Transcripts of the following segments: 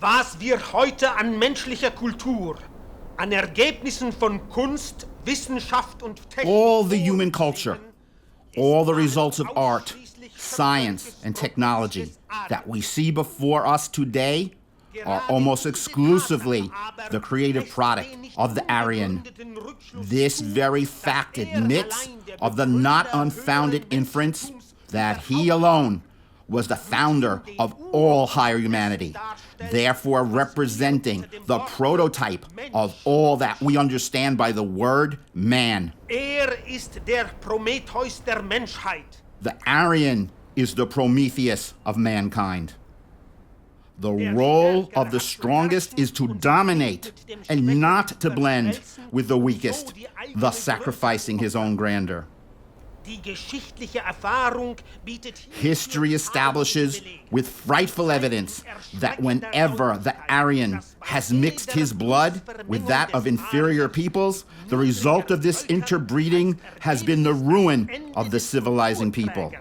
Was wir heute an menschlicher Kultur, an Ergebnissen von Kunst, Wissenschaft und Technik, all the human culture, all the results of art, science, and technology that we see before us today are almost exclusively the creative product of the Aryan. This very fact admits of the not unfounded inference that he alone was the founder of all higher humanity, therefore representing the prototype of all that we understand by the word man. Ist der Prometheus der Menschheit. The Aryan is the Prometheus of mankind. The role of the strongest is to dominate and not to blend with the weakest, thus sacrificing his own grandeur. History establishes with frightful evidence that whenever the Aryan has mixed his blood with that of inferior peoples, the result of this interbreeding has been the ruin of the civilizing people.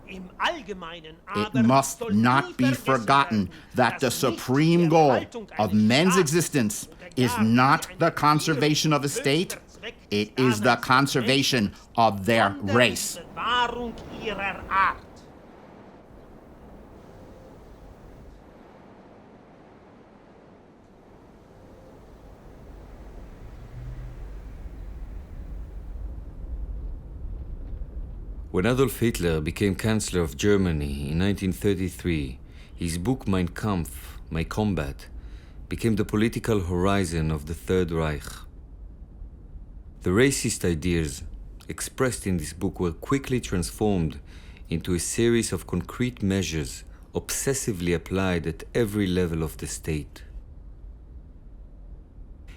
It must not be forgotten that the supreme goal of men's existence is not the conservation of a state, it is the conservation of their race. When Adolf Hitler became Chancellor of Germany in 1933, his book Mein Kampf, My Combat, became the political horizon of the Third Reich. The racist ideas expressed in this book were quickly transformed into a series of concrete measures obsessively applied at every level of the state.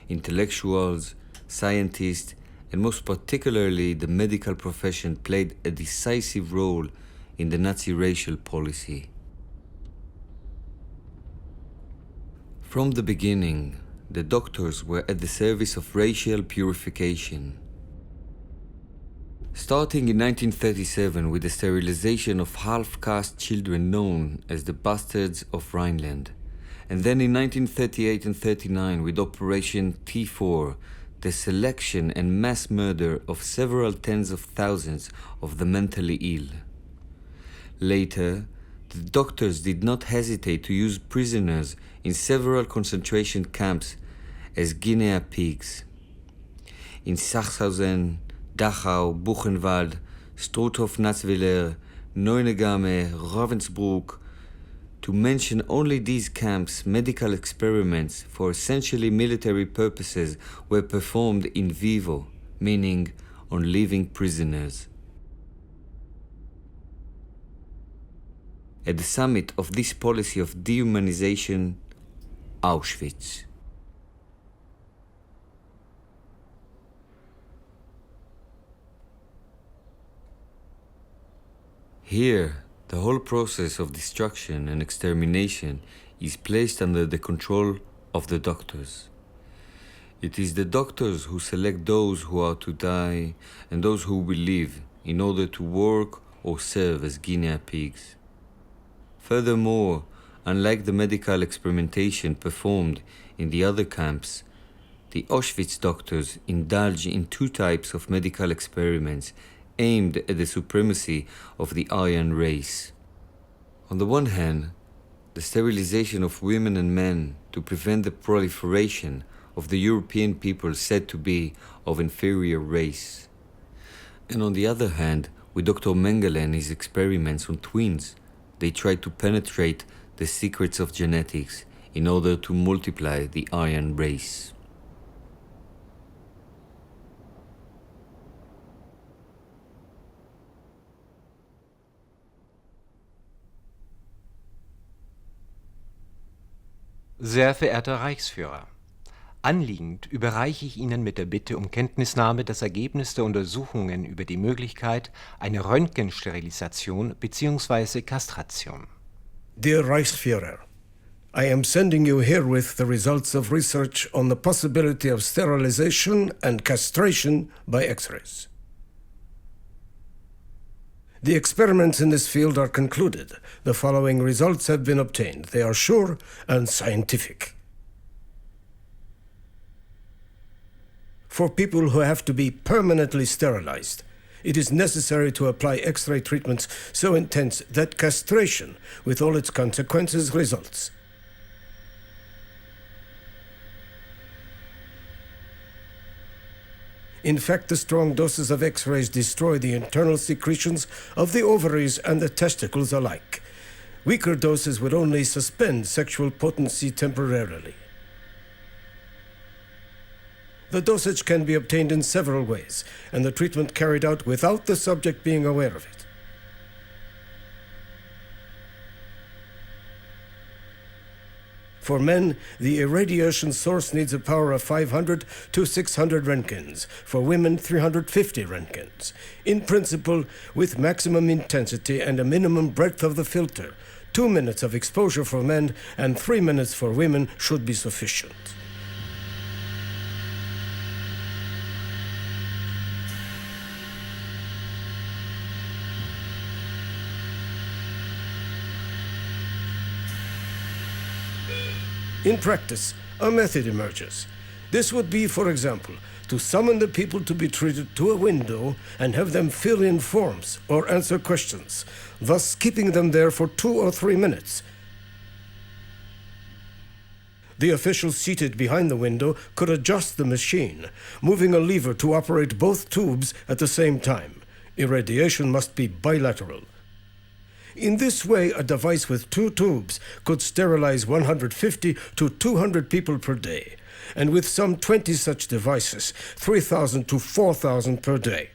Intellectuals, scientists, and most particularly the medical profession played a decisive role in the Nazi racial policy. From the beginning, the doctors were at the service of racial purification. Starting in 1937 with the sterilization of half-caste children known as the Bastards of Rhineland, and then in 1938 and 39 with Operation T4, the selection and mass murder of several tens of thousands of the mentally ill. Later, the doctors did not hesitate to use prisoners in several concentration camps as guinea pigs. In Sachsenhausen, Dachau, Buchenwald, Struthof-Natzwiller, Neuengamme, Ravensbrück, to mention only these camps, medical experiments for essentially military purposes were performed in vivo, meaning on living prisoners. At the summit of this policy of dehumanization, Auschwitz. Here, the whole process of destruction and extermination is placed under the control of the doctors. It is the doctors who select those who are to die and those who will live in order to work or serve as guinea pigs. Furthermore, unlike the medical experimentation performed in the other camps, the Auschwitz doctors indulge in two types of medical experiments aimed at the supremacy of the Aryan race. On the one hand, the sterilization of women and men to prevent the proliferation of the European people said to be of inferior race. And on the other hand, with Dr. Mengele and his experiments on twins, they tried to penetrate the secrets of genetics in order to multiply the Aryan race. Sehr verehrter Reichsführer, anliegend überreiche ich Ihnen mit der Bitte um Kenntnisnahme das Ergebnis der Untersuchungen über die Möglichkeit einer Röntgensterilisation bzw. Kastration. Dear Reichsführer, I am sending you herewith the results of research on the possibility of sterilization and castration by X-rays. The experiments in this field are concluded. The following results have been obtained. They are sure and scientific. For people who have to be permanently sterilized, it is necessary to apply X-ray treatments so intense that castration, with all its consequences, results. In fact, the strong doses of X-rays destroy the internal secretions of the ovaries and the testicles alike. Weaker doses would only suspend sexual potency temporarily. The dosage can be obtained in several ways, and the treatment carried out without the subject being aware of it. For men, the irradiation source needs a power of 500 to 600 Roentgens. For women, 350 Roentgens. In principle, with maximum intensity and a minimum breadth of the filter, 2 minutes of exposure for men and 3 minutes for women should be sufficient. In practice, a method emerges. This would be, for example, to summon the people to be treated to a window and have them fill in forms or answer questions, thus keeping them there for 2 or 3 minutes. The official seated behind the window could adjust the machine, moving a lever to operate both tubes at the same time. Irradiation must be bilateral. In this way, a device with 2 tubes could sterilize 150 to 200 people per day, and with some 20 such devices, 3,000 to 4,000 per day.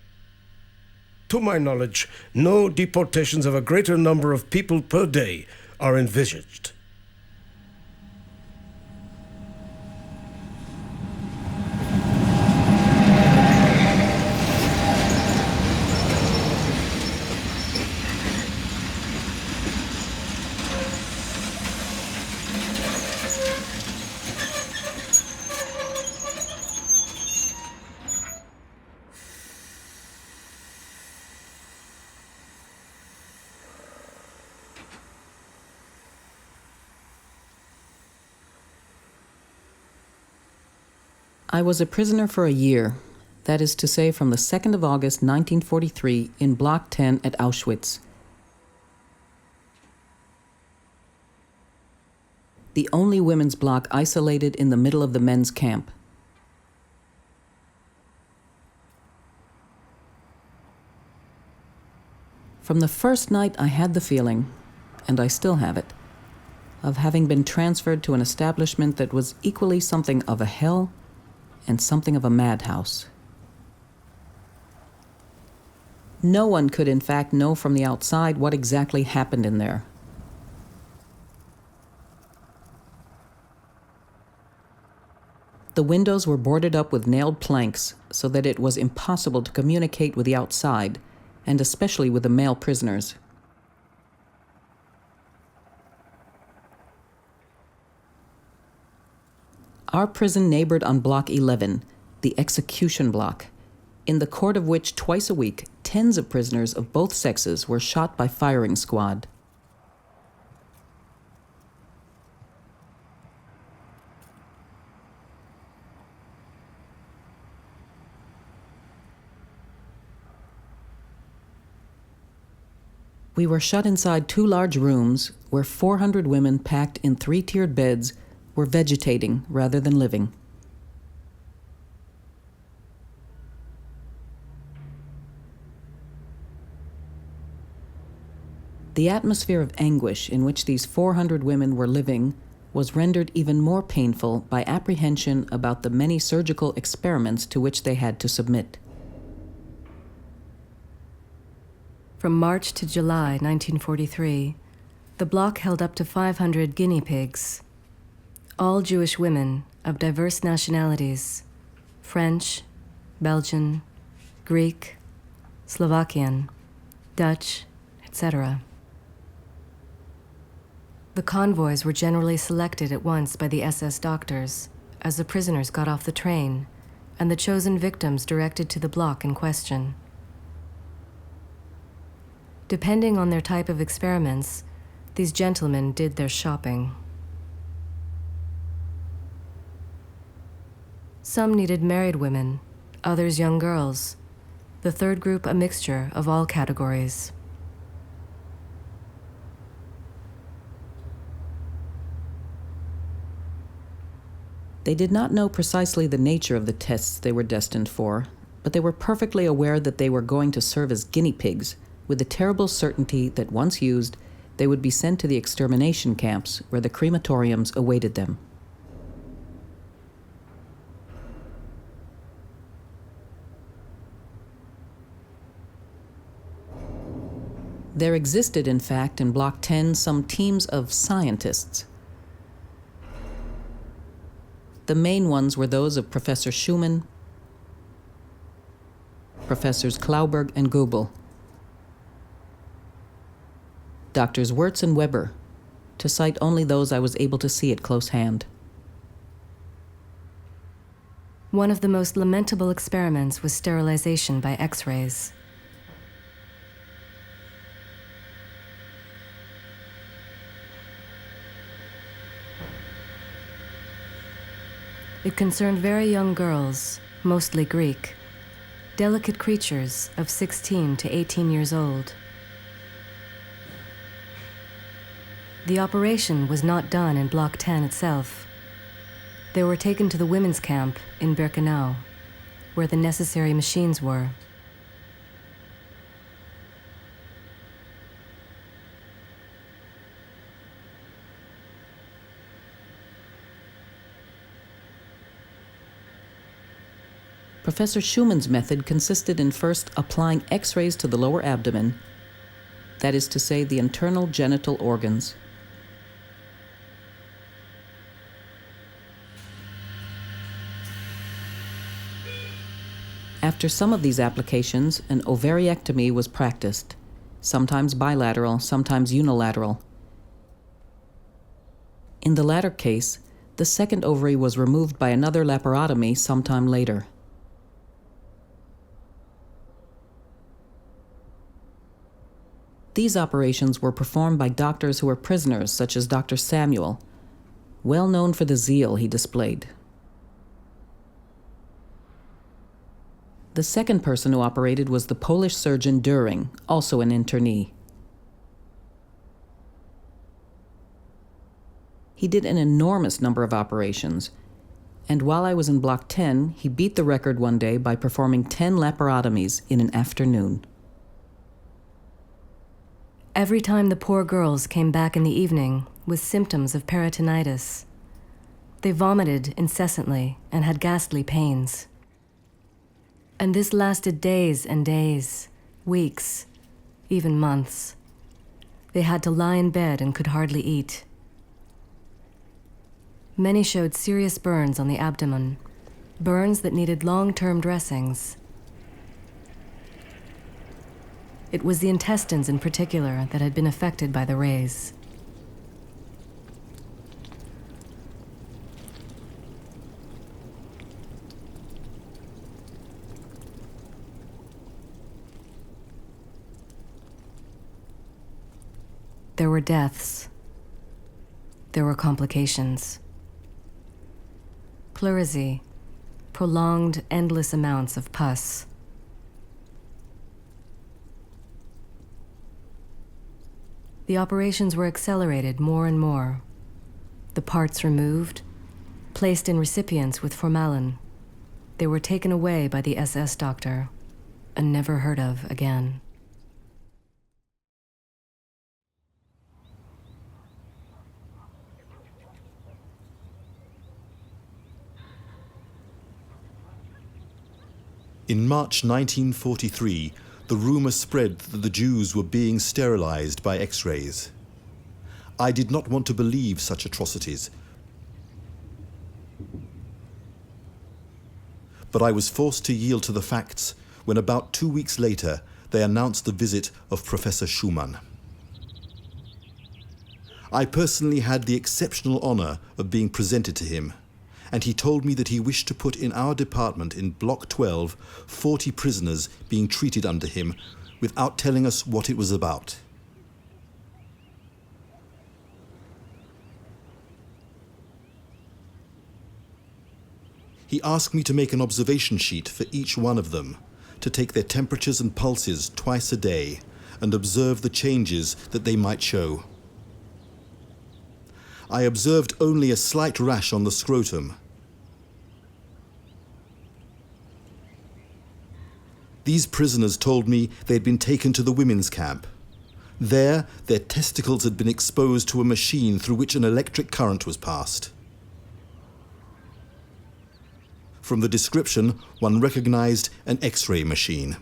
To my knowledge, no deportations of a greater number of people per day are envisaged. I was a prisoner for a year, that is to say from the 2nd of August 1943 in Block 10 at Auschwitz. The only women's block isolated in the middle of the men's camp. From the first night I had the feeling, and I still have it, of having been transferred to an establishment that was equally something of a hell and something of a madhouse. No one could in fact know from the outside what exactly happened in there. The windows were boarded up with nailed planks so that it was impossible to communicate with the outside, and especially with the male prisoners. Our prison neighbored on Block 11, the execution block, in the court of which twice a week, tens of prisoners of both sexes were shot by firing squad. We were shut inside 2 large rooms where 400 women packed in 3-tiered beds were vegetating rather than living. The atmosphere of anguish in which these 400 women were living was rendered even more painful by apprehension about the many surgical experiments to which they had to submit. From March to July 1943, the block held up to 500 guinea pigs, all Jewish women of diverse nationalities: French, Belgian, Greek, Slovakian, Dutch, etc. The convoys were generally selected at once by the SS doctors as the prisoners got off the train, and the chosen victims directed to the block in question. Depending on their type of experiments, these gentlemen did their shopping. Some needed married women, others young girls. The third group a mixture of all categories. They did not know precisely the nature of the tests they were destined for, but they were perfectly aware that they were going to serve as guinea pigs, with the terrible certainty that once used, they would be sent to the extermination camps where the crematoriums awaited them. There existed, in fact, in Block 10 some teams of scientists. The main ones were those of Professor Schumann, Professors Klauberg and Goebel, Doctors Wirtz and Weber, to cite only those I was able to see at close hand. One of the most lamentable experiments was sterilization by X-rays. It concerned very young girls, mostly Greek, delicate creatures of 16 to 18 years old. The operation was not done in Block 10 itself. They were taken to the women's camp in Birkenau, where the necessary machines were. Professor Schumann's method consisted in first applying X-rays to the lower abdomen, that is to say, the internal genital organs. After some of these applications, an ovariectomy was practiced, sometimes bilateral, sometimes unilateral. In the latter case, the second ovary was removed by another laparotomy sometime later. These operations were performed by doctors who were prisoners, such as Dr. Samuel, well known for the zeal he displayed. The second person who operated was the Polish surgeon Düring, also an internee. He did an enormous number of operations, and while I was in Block 10, he beat the record one day by performing 10 laparotomies in an afternoon. Every time the poor girls came back in the evening with symptoms of peritonitis, they vomited incessantly and had ghastly pains. And this lasted days and days, weeks, even months. They had to lie in bed and could hardly eat. Many showed serious burns on the abdomen, burns that needed long-term dressings. It was the intestines in particular that had been affected by the rays. There were deaths. There were complications. Pleurisy, prolonged, endless amounts of pus. The operations were accelerated more and more. The parts removed, placed in recipients with formalin. They were taken away by the SS doctor and never heard of again. In March 1943, the rumor spread that the Jews were being sterilized by X-rays. I did not want to believe such atrocities, but I was forced to yield to the facts when about 2 weeks later they announced the visit of Professor Schumann. I personally had the exceptional honor of being presented to him, and he told me that he wished to put in our department in Block 12 40 prisoners being treated under him without telling us what it was about. He asked me to make an observation sheet for each one of them, to take their temperatures and pulses twice a day and observe the changes that they might show. I observed only a slight rash on the scrotum. These prisoners told me they had been taken to the women's camp. There, their testicles had been exposed to a machine through which an electric current was passed. From the description, one recognized an X-ray machine.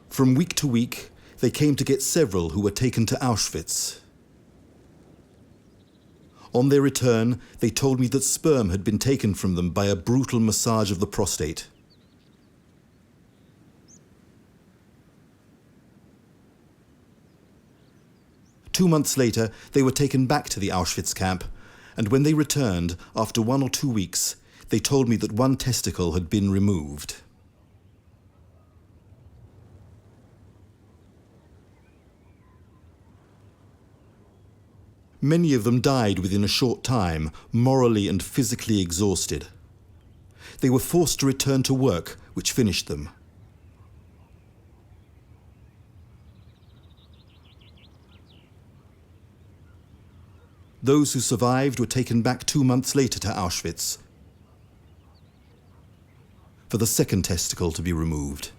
From week to week, they came to get several who were taken to Auschwitz. On their return, they told me that sperm had been taken from them by a brutal massage of the prostate. Two months later, they were taken back to the Auschwitz camp, and when they returned, after 1 or 2 weeks, they told me that one testicle had been removed. Many of them died within a short time, morally and physically exhausted. They were forced to return to work, which finished them. Those who survived were taken back 2 months later to Auschwitz for the second testicle to be removed.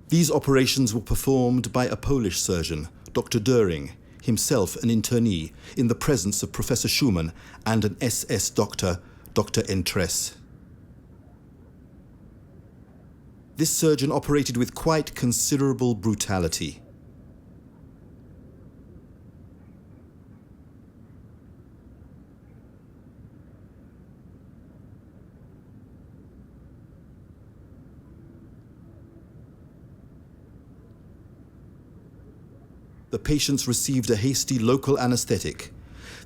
These operations were performed by a Polish surgeon, Dr. Döring, himself an internee, in the presence of Professor Schumann and an SS doctor, Dr. Entress. This surgeon operated with quite considerable brutality. The patients received a hasty local anesthetic.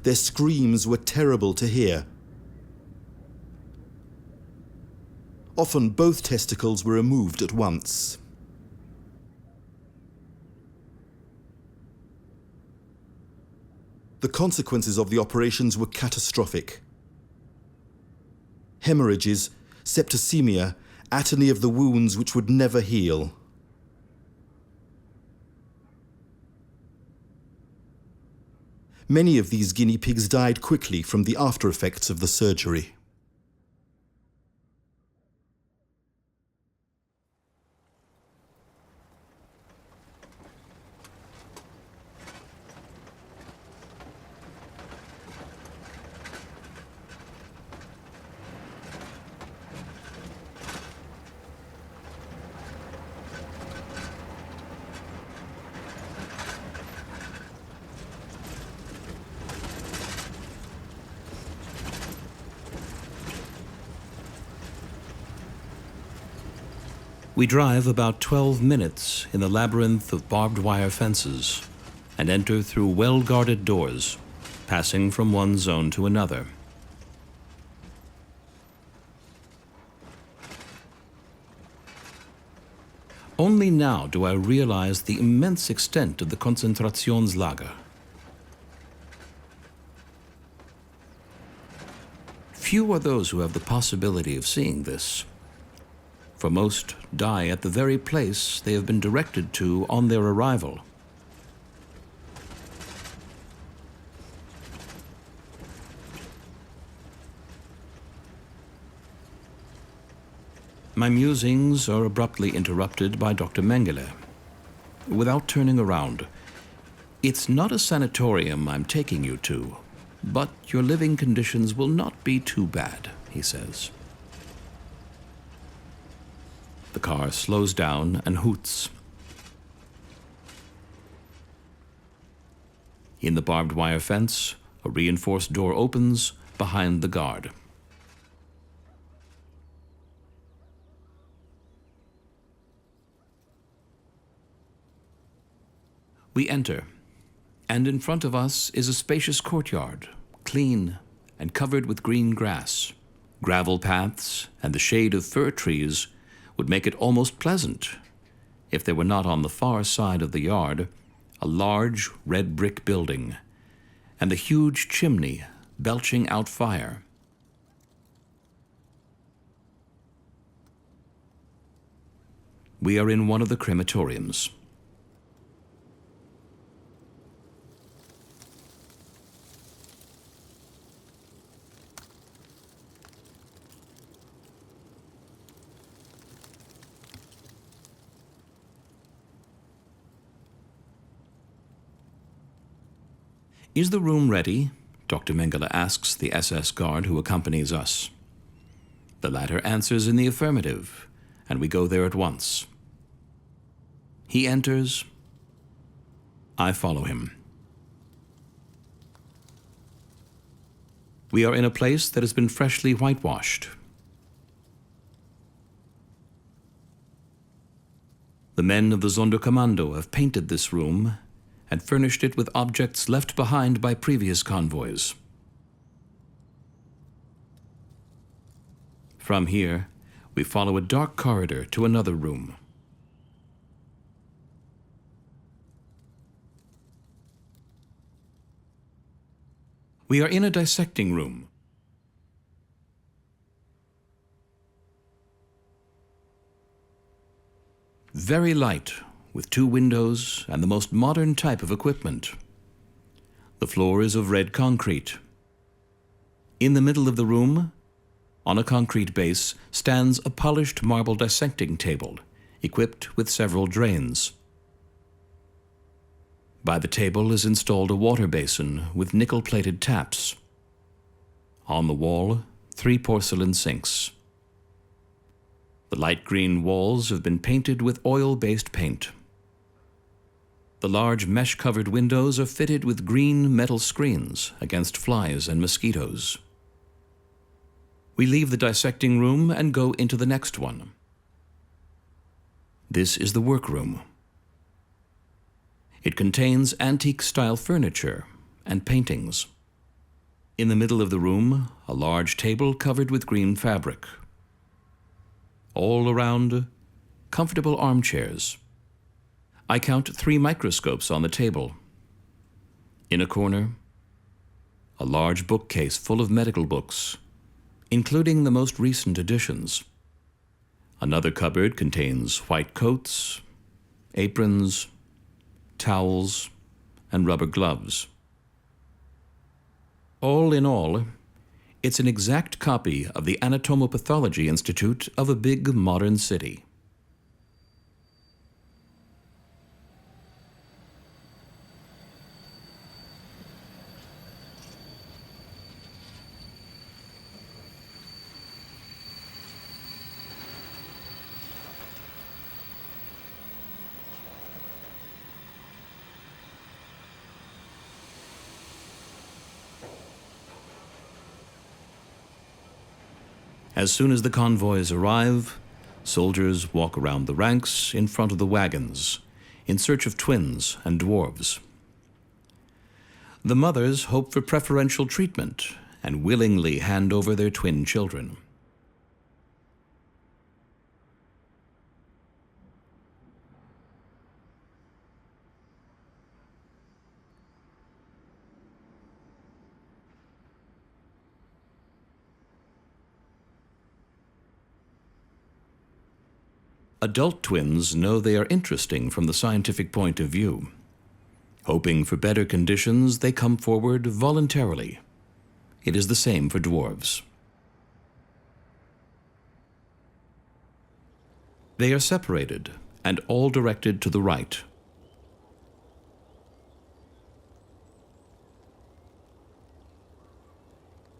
Their screams were terrible to hear. Often both testicles were removed at once. The consequences of the operations were catastrophic. Hemorrhages, septicemia, atony of the wounds which would never heal. Many of these guinea pigs died quickly from the after effects of the surgery. We drive about 12 minutes in the labyrinth of barbed wire fences and enter through well-guarded doors, passing from one zone to another. Only now do I realize the immense extent of the Konzentrationslager. Few are those who have the possibility of seeing this, for most die at the very place they have been directed to on their arrival. My musings are abruptly interrupted by Dr. Mengele. Without turning around, "It's not a sanatorium I'm taking you to, but your living conditions will not be too bad," he says. The car slows down and hoots. In the barbed wire fence, a reinforced door opens behind the guard. We enter, and in front of us is a spacious courtyard, clean and covered with green grass. Gravel paths and the shade of fir trees would make it almost pleasant if there were not on the far side of the yard a large red brick building and a huge chimney belching out fire. We are in one of the crematoriums. Is the room ready? Dr. Mengele asks the SS guard who accompanies us. The latter answers in the affirmative, and we go there at once. He enters. I follow him. We are in a place that has been freshly whitewashed. The men of the Sonderkommando have painted this room and furnished it with objects left behind by previous convoys. From here, we follow a dark corridor to another room. We are in a dissecting room. Very light, with 2 windows and the most modern type of equipment. The floor is of red concrete. In the middle of the room, on a concrete base, stands a polished marble dissecting table, equipped with several drains. By the table is installed a water basin with nickel-plated taps. On the wall, 3 porcelain sinks. The light green walls have been painted with oil-based paint. The large mesh-covered windows are fitted with green metal screens against flies and mosquitoes. We leave the dissecting room and go into the next one. This is the workroom. It contains antique-style furniture and paintings. In the middle of the room, a large table covered with green fabric. All around, comfortable armchairs. I count 3 microscopes on the table. In a corner, a large bookcase full of medical books, including the most recent editions. Another cupboard contains white coats, aprons, towels, and rubber gloves. All in all, it's an exact copy of the Anatomopathology Institute of a big modern city. As soon as the convoys arrive, soldiers walk around the ranks in front of the wagons, in search of twins and dwarves. The mothers hope for preferential treatment and willingly hand over their twin children. Adult twins know they are interesting from the scientific point of view. Hoping for better conditions, they come forward voluntarily. It is the same for dwarves. They are separated and all directed to the right.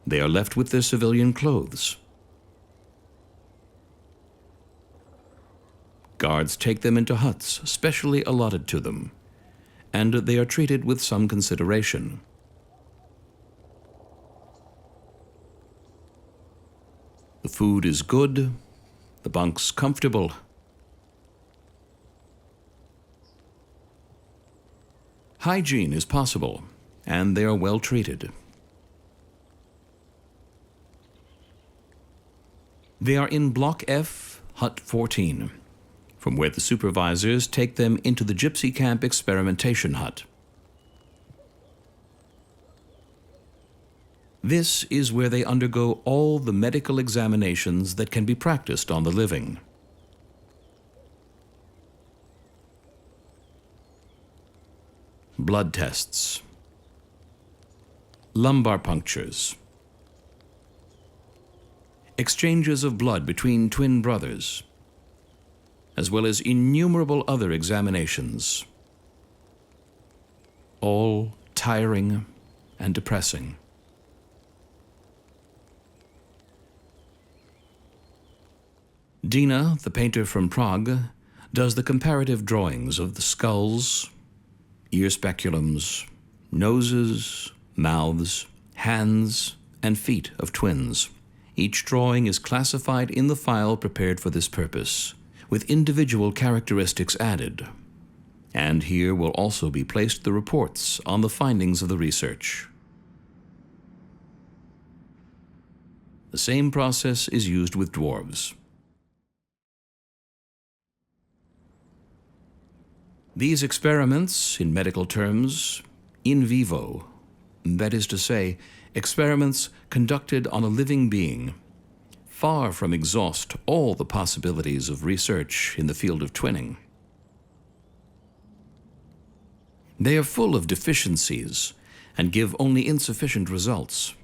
They are left with their civilian clothes. Guards take them into huts specially allotted to them, and they are treated with some consideration. The food is good, the bunks comfortable. Hygiene is possible, and they are well treated. They are in Block F, Hut 14, from where the supervisors take them into the Gypsy Camp experimentation hut. This is where they undergo all the medical examinations that can be practiced on the living. Blood tests, lumbar punctures, exchanges of blood between twin brothers, as well as innumerable other examinations, all tiring and depressing. Dina, the painter from Prague, does the comparative drawings of the skulls, ear speculums, noses, mouths, hands, and feet of twins. Each drawing is classified in the file prepared for this purpose, with individual characteristics added. And here will also be placed the reports on the findings of the research. The same process is used with dwarves. These experiments, in medical terms, in vivo, that is to say, experiments conducted on a living being, far from exhaust all the possibilities of research in the field of twinning. They are full of deficiencies and give only insufficient results.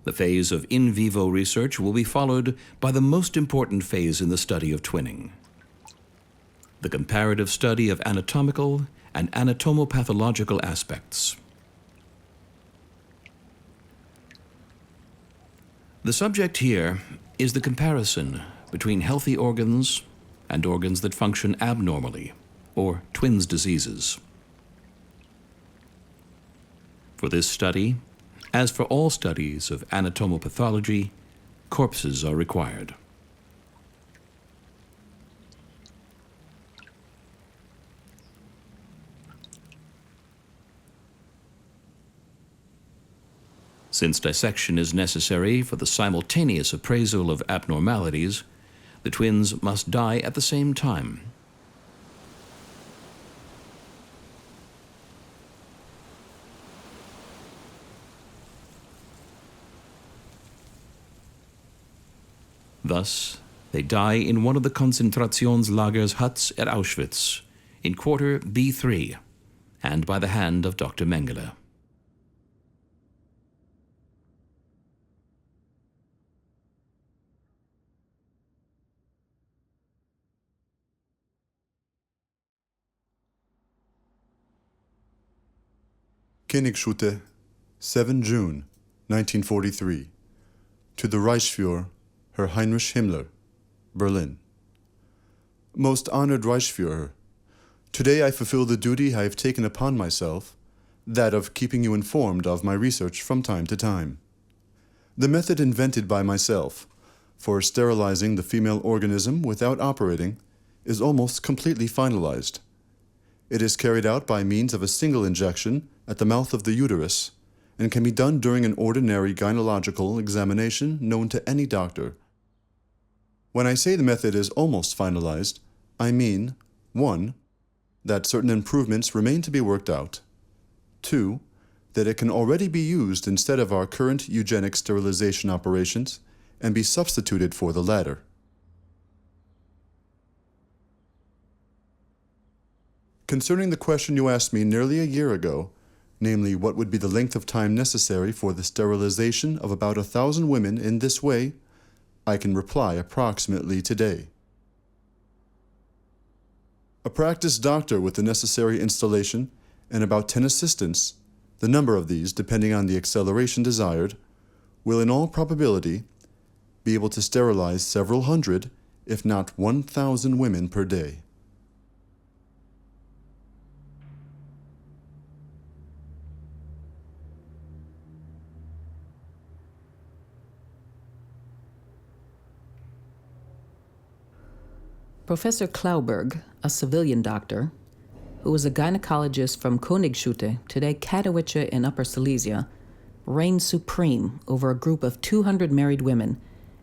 The phase of in vivo research will be followed by the most important phase in the study of twinning: the comparative study of anatomical and anatomopathological aspects. The subject here is the comparison between healthy organs and organs that function abnormally, or twins diseases. For this study, as for all studies of anatomopathology, corpses are required. Since dissection is necessary for the simultaneous appraisal of abnormalities, the twins must die at the same time. Thus, they die in one of the Konzentrationslagers huts at Auschwitz, in quarter B3, and by the hand of Dr. Mengele. Königsschute, 7 June 1943. To the Reichsfuhrer, Herr Heinrich Himmler, Berlin. Most honored Reichsfuhrer, today I fulfill the duty I have taken upon myself, that of keeping you informed of my research from time to time. The method invented by myself for sterilizing the female organism without operating is almost completely finalized. It is carried out by means of a single injection at the mouth of the uterus and can be done during an ordinary gynecological examination known to any doctor. When I say the method is almost finalized, I mean 1. That certain improvements remain to be worked out. 2. That it can already be used instead of our current eugenic sterilization operations and be substituted for the latter. Concerning the question you asked me nearly a year ago, namely what would be the length of time necessary for the sterilization of about 1,000 women in this way, I can reply approximately today. A practiced doctor with the necessary installation and about 10 assistants, the number of these depending on the acceleration desired, will in all probability be able to sterilize several hundred, if not 1,000 women per day. Professor Klauberg, a civilian doctor, who was a gynecologist from Königsschutte, today Katowice in Upper Silesia, reigned supreme over a group of 200 married women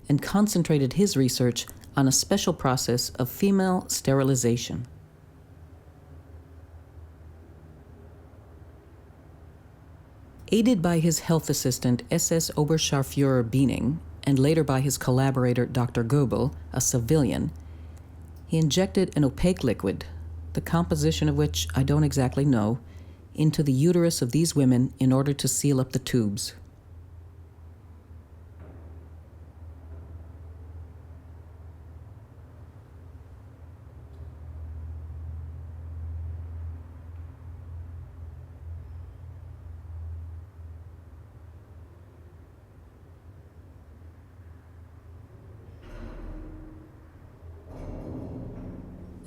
and concentrated his research on a special process of female sterilization. Aided by his health assistant SS Oberscharführer Biening, and later by his collaborator Dr. Goebel, a civilian, he injected an opaque liquid, the composition of which I don't exactly know, into the uterus of these women in order to seal up the tubes.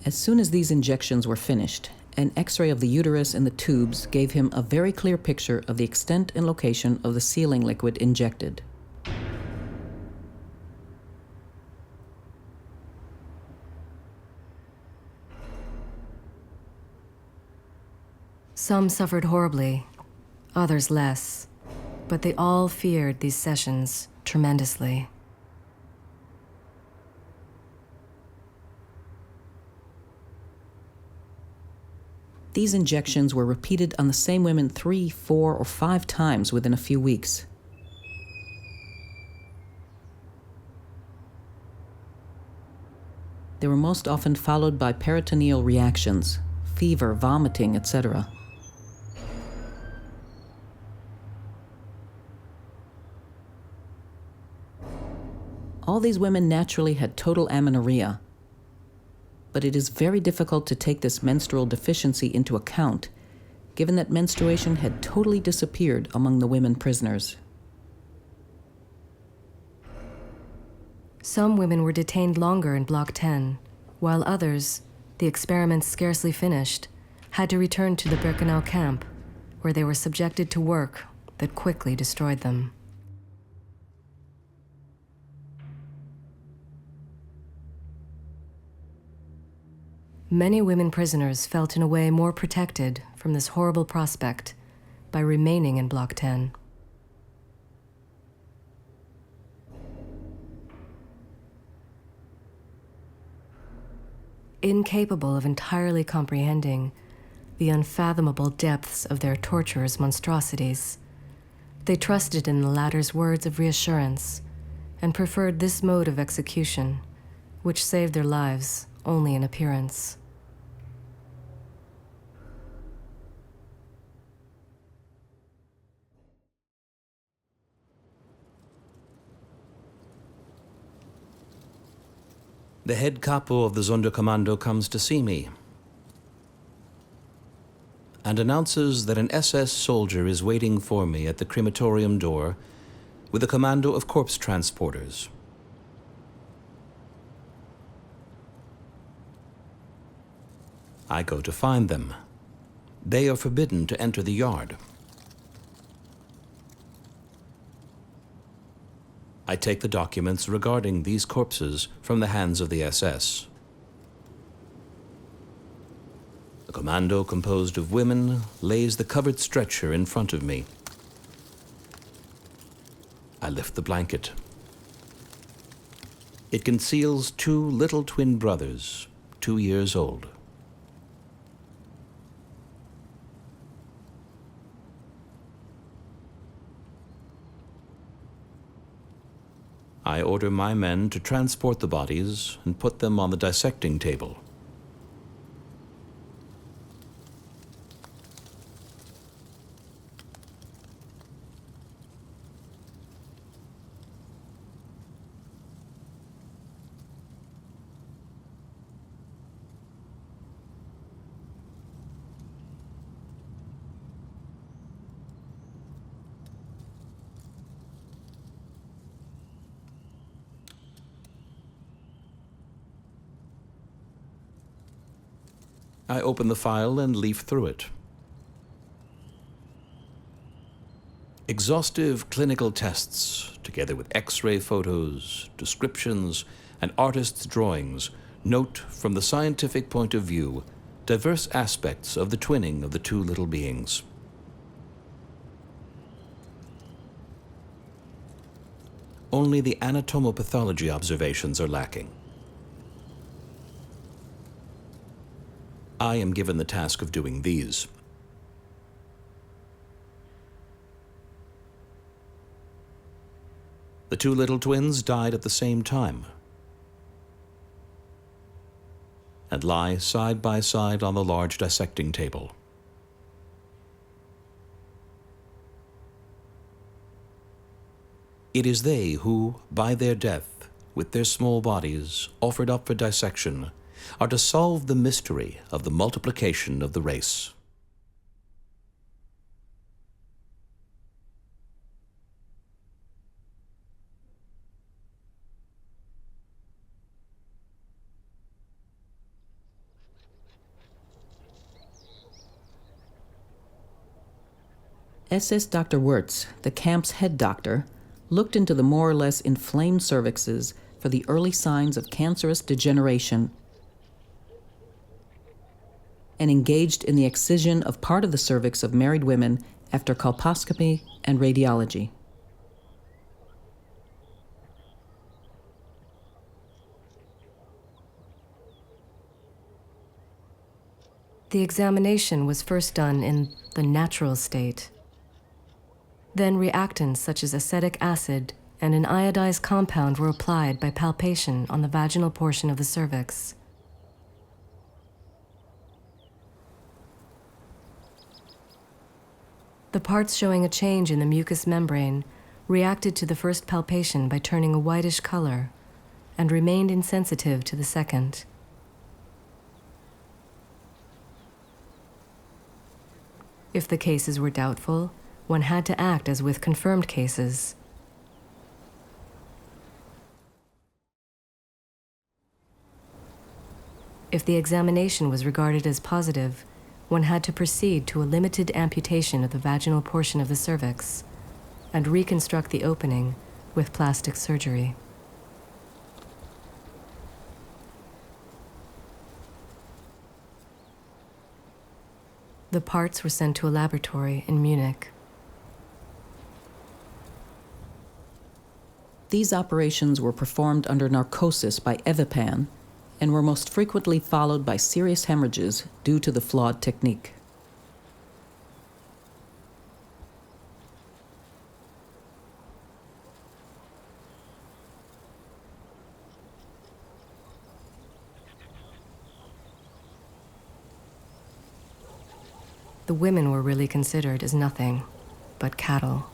As soon as these injections were finished, an X-ray of the uterus and the tubes gave him a very clear picture of the extent and location of the sealing liquid injected. Some suffered horribly, others less, but they all feared these sessions tremendously. These injections were repeated on the same women 3, 4, or 5 times within a few weeks. They were most often followed by peritoneal reactions, fever, vomiting, etc. All these women naturally had total amenorrhea, but it is very difficult to take this menstrual deficiency into account, given that menstruation had totally disappeared among the women prisoners. Some women were detained longer in Block 10, while others, the experiments scarcely finished, had to return to the Birkenau camp, where they were subjected to work that quickly destroyed them. Many women prisoners felt in a way more protected from this horrible prospect by remaining in Block 10. Incapable of entirely comprehending the unfathomable depths of their torturers' monstrosities, they trusted in the latter's words of reassurance and preferred this mode of execution, which saved their lives only in appearance. The head capo of the Sonderkommando comes to see me and announces that an SS soldier is waiting for me at the crematorium door with a commando of corpse transporters. I go to find them. They are forbidden to enter the yard. I take the documents regarding these corpses from the hands of the SS. The commando, composed of women, lays the covered stretcher in front of me. I lift the blanket. It conceals 2 little twin brothers, 2 years old. I order my men to transport the bodies and put them on the dissecting table. I open the file and leaf through it. Exhaustive clinical tests, together with X-ray photos, descriptions, and artists' drawings, note from the scientific point of view diverse aspects of the twinning of the two little beings. Only the anatomopathology observations are lacking. I am given the task of doing these. The two little twins died at the same time and lie side by side on the large dissecting table. It is they who, by their death, with their small bodies offered up for dissection, are to solve the mystery of the multiplication of the race. SS Dr. Wirtz, the camp's head doctor, looked into the more or less inflamed cervixes for the early signs of cancerous degeneration and engaged in the excision of part of the cervix of married women after colposcopy and radiology. The examination was first done in the natural state. Then reactants such as acetic acid and an iodized compound were applied by palpation on the vaginal portion of the cervix. The parts showing a change in the mucous membrane reacted to the first palpation by turning a whitish color and remained insensitive to the second. If the cases were doubtful, one had to act as with confirmed cases. If the examination was regarded as positive, one had to proceed to a limited amputation of the vaginal portion of the cervix and reconstruct the opening with plastic surgery. The parts were sent to a laboratory in Munich. These operations were performed under narcosis by Evipan and were most frequently followed by serious hemorrhages due to the flawed technique. The women were really considered as nothing but cattle.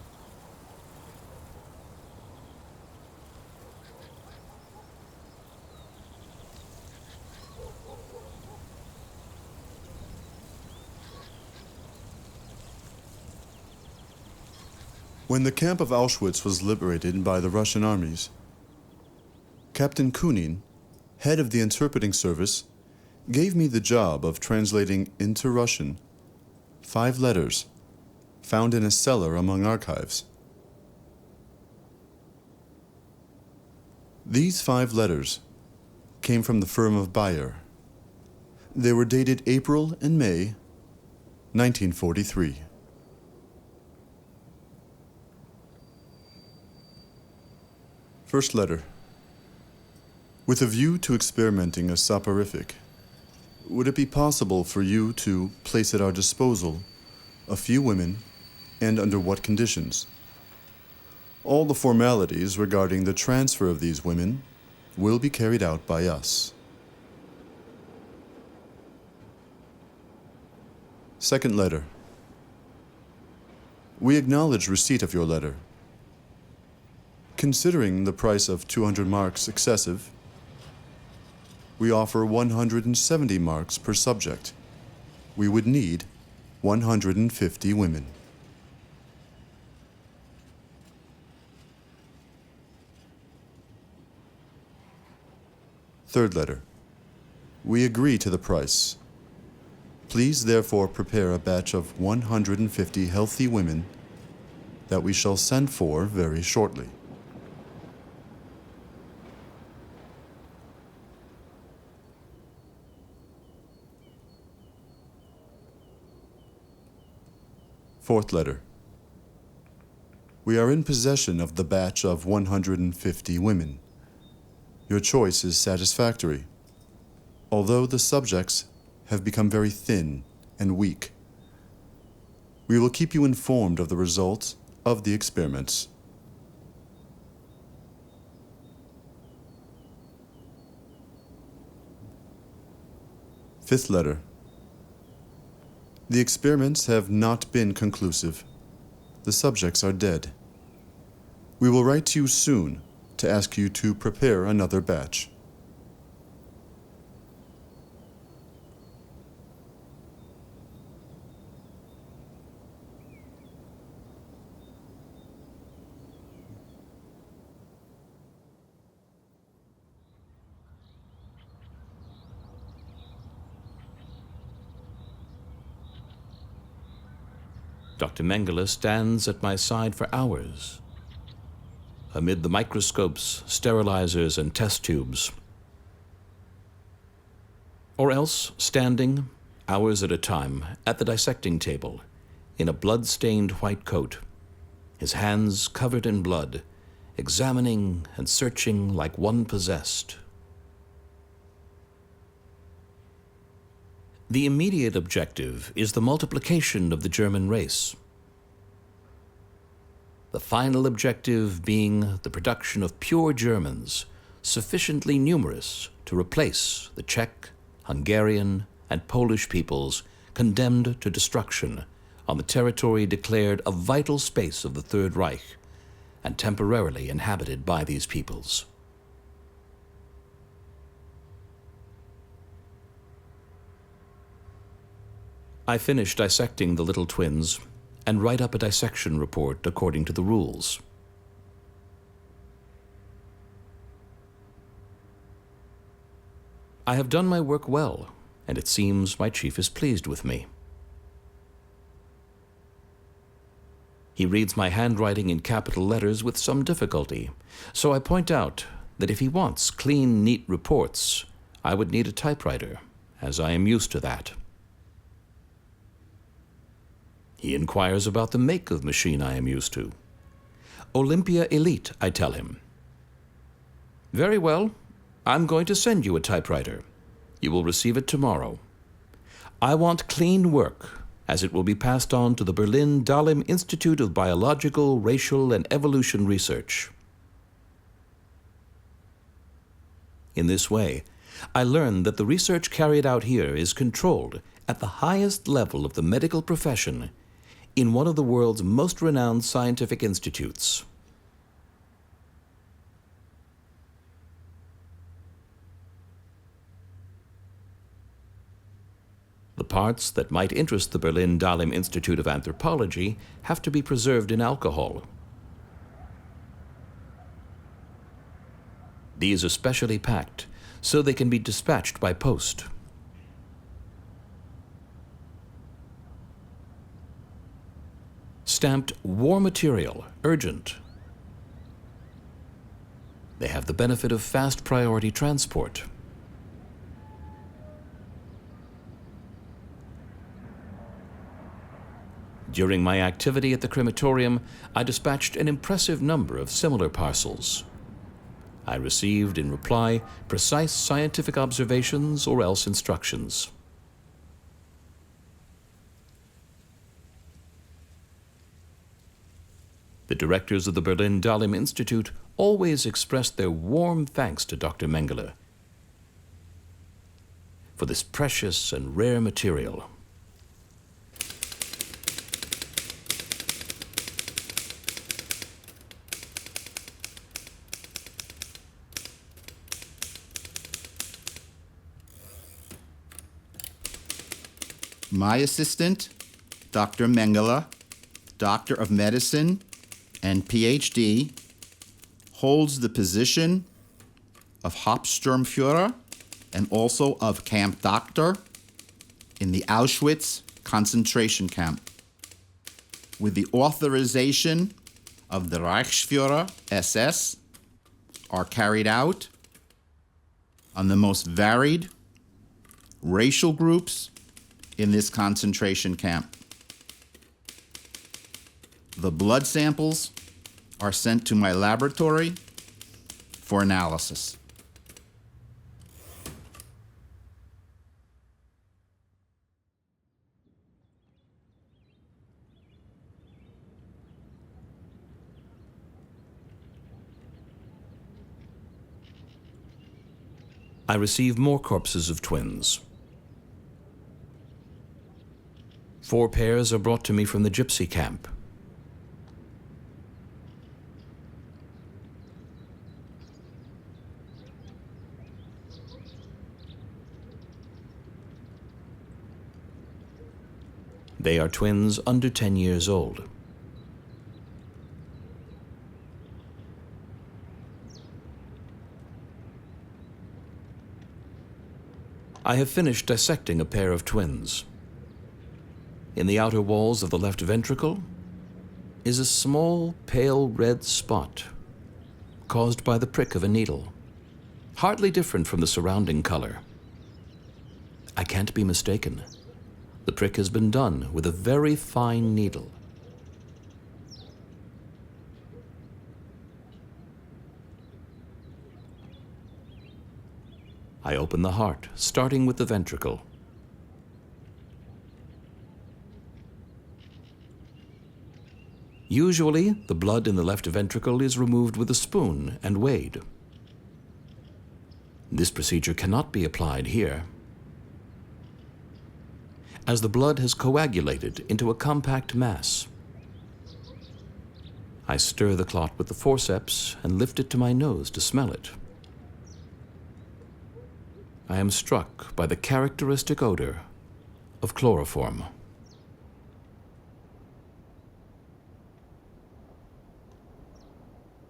When the camp of Auschwitz was liberated by the Russian armies, Captain Kunin, head of the interpreting service, gave me the job of translating into Russian 5 letters found in a cellar among archives. These 5 letters came from the firm of Bayer. They were dated April and May 1943. First letter. With a view to experimenting a soporific, would it be possible for you to place at our disposal a few women, and under what conditions? All the formalities regarding the transfer of these women will be carried out by us. Second letter. We acknowledge receipt of your letter. Considering the price of 200 marks excessive, we offer 170 marks per subject. We would need 150 women. Third letter. We agree to the price. Please therefore prepare a batch of 150 healthy women that we shall send for very shortly. Fourth letter. We are in possession of the batch of 150 women. Your choice is satisfactory, although the subjects have become very thin and weak. We will keep you informed of the results of the experiments. Fifth letter. The experiments have not been conclusive. The subjects are dead. We will write to you soon to ask you to prepare another batch. Dr. Mengele stands at my side for hours, amid the microscopes, sterilizers, and test tubes. Or else standing, hours at a time, at the dissecting table, in a blood-stained white coat, his hands covered in blood, examining and searching like one possessed. The immediate objective is the multiplication of the German race. The final objective being the production of pure Germans, sufficiently numerous to replace the Czech, Hungarian, and Polish peoples condemned to destruction on the territory declared a vital space of the Third Reich and temporarily inhabited by these peoples. I finish dissecting the little twins and write up a dissection report according to the rules. I have done my work well, and it seems my chief is pleased with me. He reads my handwriting in capital letters with some difficulty, so I point out that if he wants clean, neat reports, I would need a typewriter, as I am used to that. He inquires about the make of machine I am used to. Olympia Elite, I tell him. Very well, I'm going to send you a typewriter. You will receive it tomorrow. I want clean work, as it will be passed on to the Berlin Dahlem Institute of Biological, Racial, and Evolution Research. In this way, I learn that the research carried out here is controlled at the highest level of the medical profession in one of the world's most renowned scientific institutes. The parts that might interest the Berlin Dahlem Institute of Anthropology have to be preserved in alcohol. These are specially packed, so they can be dispatched by post. Stamped war material, urgent. They have the benefit of fast priority transport. During my activity at the crematorium, I dispatched an impressive number of similar parcels. I received, in reply, precise scientific observations or else instructions. The directors of the Berlin Dahlem Institute always expressed their warm thanks to Dr. Mengele for this precious and rare material. My assistant, Dr. Mengele, Doctor of Medicine and PhD, holds the position of Hauptsturmführer and also of camp doctor in the Auschwitz concentration camp. With the authorization of the Reichsführer SS, are carried out on the most varied racial groups in this concentration camp. The blood samples are sent to my laboratory for analysis. I receive more corpses of twins. 4 pairs are brought to me from the gypsy camp. They are twins under 10 years old. I have finished dissecting a pair of twins. In the outer walls of the left ventricle is a small pale red spot caused by the prick of a needle, hardly different from the surrounding color. I can't be mistaken. The prick has been done with a very fine needle. I open the heart, starting with the ventricle. Usually, the blood in the left ventricle is removed with a spoon and weighed. This procedure cannot be applied here, as the blood has coagulated into a compact mass. I stir the clot with the forceps and lift it to my nose to smell it. I am struck by the characteristic odor of chloroform.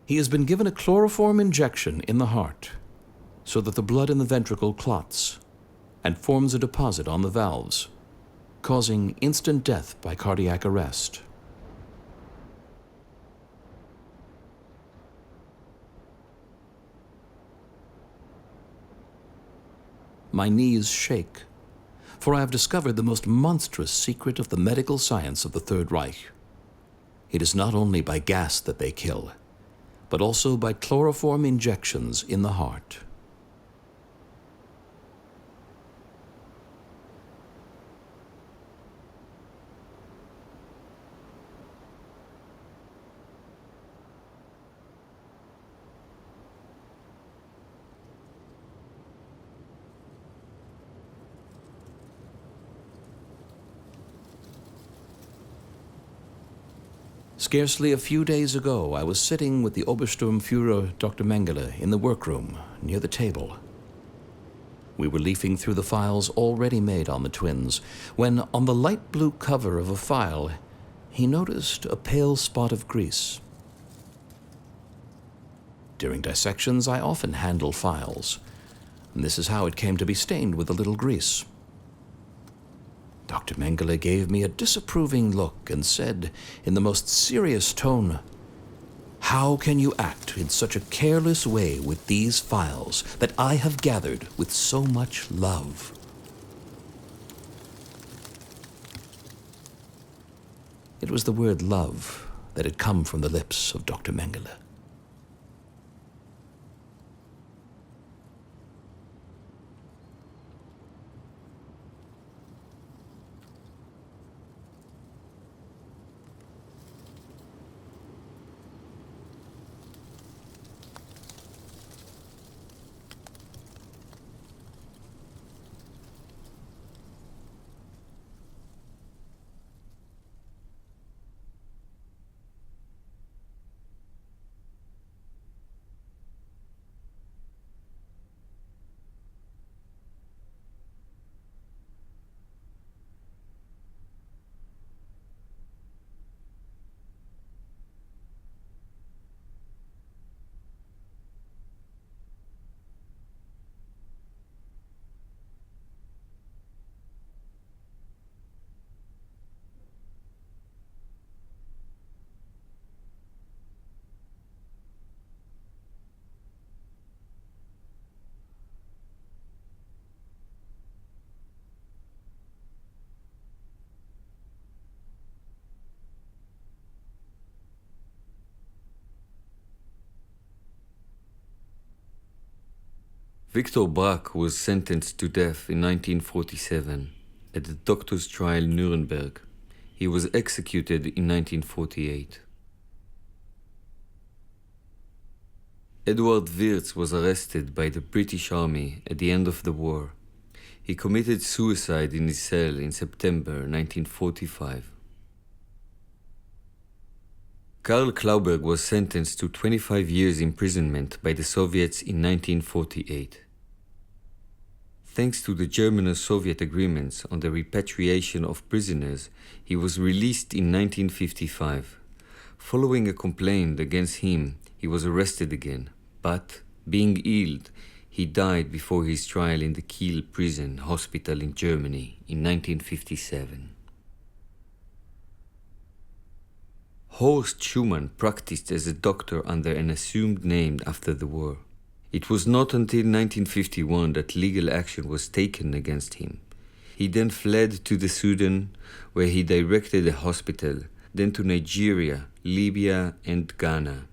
He has been given a chloroform injection in the heart so that the blood in the ventricle clots and forms a deposit on the valves, causing instant death by cardiac arrest. My knees shake, for I have discovered the most monstrous secret of the medical science of the Third Reich. It is not only by gas that they kill, but also by chloroform injections in the heart. Scarcely a few days ago, I was sitting with the Obersturmführer Dr. Mengele in the workroom near the table. We were leafing through the files already made on the twins, when on the light blue cover of a file, he noticed a pale spot of grease. During dissections, I often handle files, and this is how it came to be stained with a little grease. Dr. Mengele gave me a disapproving look and said, in the most serious tone, "How can you act in such a careless way with these files that I have gathered with so much love?" It was the word love that had come from the lips of Dr. Mengele. Victor Brack was sentenced to death in 1947 at the doctor's trial Nuremberg. He was executed in 1948. Edward Wirtz was arrested by the British Army at the end of the war. He committed suicide in his cell in September 1945. Karl Klauberg was sentenced to 25 years imprisonment by the Soviets in 1948. Thanks to the German-Soviet agreements on the repatriation of prisoners, he was released in 1955. Following a complaint against him, he was arrested again, but, being ill, he died before his trial in the Kiel prison hospital in Germany in 1957. Horst Schumann practiced as a doctor under an assumed name after the war. It was not until 1951 that legal action was taken against him. He then fled to the Sudan, where he directed a hospital, then to Nigeria, Libya, and Ghana.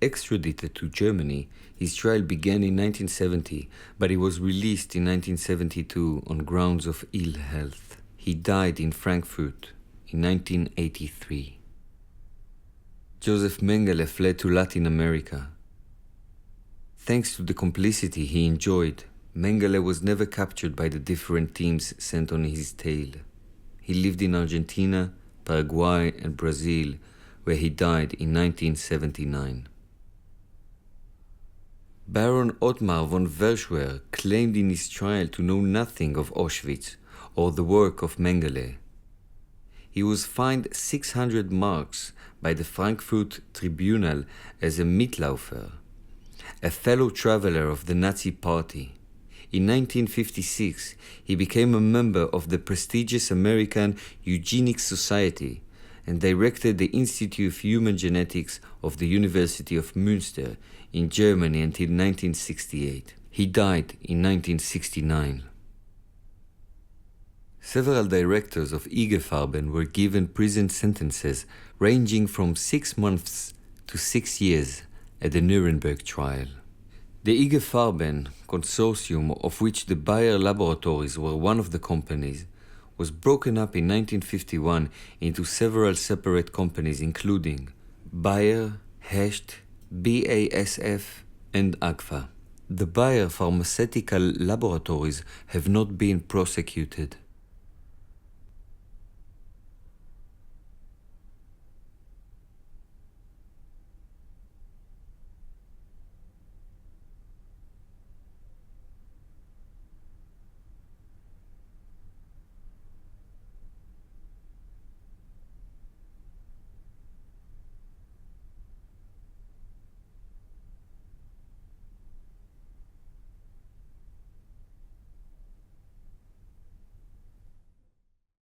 Extradited to Germany, his trial began in 1970, but he was released in 1972 on grounds of ill health. He died in Frankfurt in 1983. Josef Mengele fled to Latin America. Thanks to the complicity he enjoyed, Mengele was never captured by the different teams sent on his tail. He lived in Argentina, Paraguay, and Brazil, where he died in 1979. Baron Ottmar von Verschwer claimed in his trial to know nothing of Auschwitz or the work of Mengele. He was fined 600 marks by the Frankfurt Tribunal as a Mitlaufer, a fellow traveler of the Nazi Party. In 1956, he became a member of the prestigious American Eugenics Society and directed the Institute of Human Genetics of the University of Münster in Germany until 1968. He died in 1969. Several directors of IG Farben were given prison sentences ranging from 6 months to 6 years at the Nuremberg trial. The IG Farben consortium, of which the Bayer laboratories were one of the companies, was broken up in 1951 into several separate companies including Bayer, Hecht, BASF, and Agfa. The Bayer pharmaceutical laboratories have not been prosecuted.